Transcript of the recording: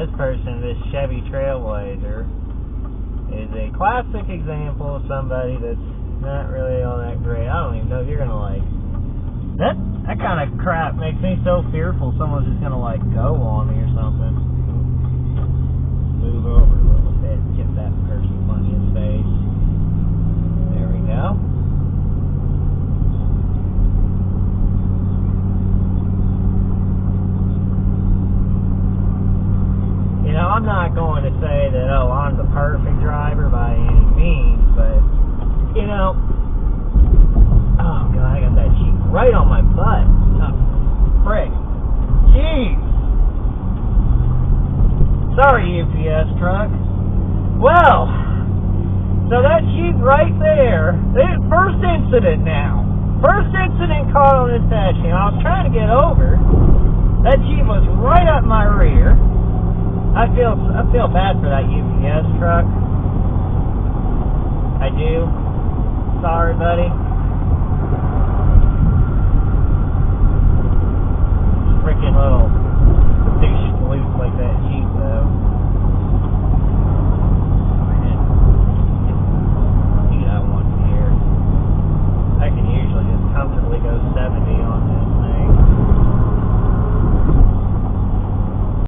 this person, this Chevy Trailblazer, is a classic example of somebody that's not really all that great. I don't even know if you're gonna like that. That kind of crap makes me so fearful someone's just gonna like go on me or something. Move over a little bit, give that person plenty of space. There we go. You know, I'm not going to say that, oh, I'm the perfect driver by any means, but, you know, oh, God, I got that Jeep right on my butt. Oh, frick. Jeez. Sorry, UPS truck. Well, so that Jeep right there, first incident now. First incident caught on this dash cam. I was trying to get over. That Jeep was right up my rear. I feel bad for that UPS truck. I do. Sorry, buddy. Freaking little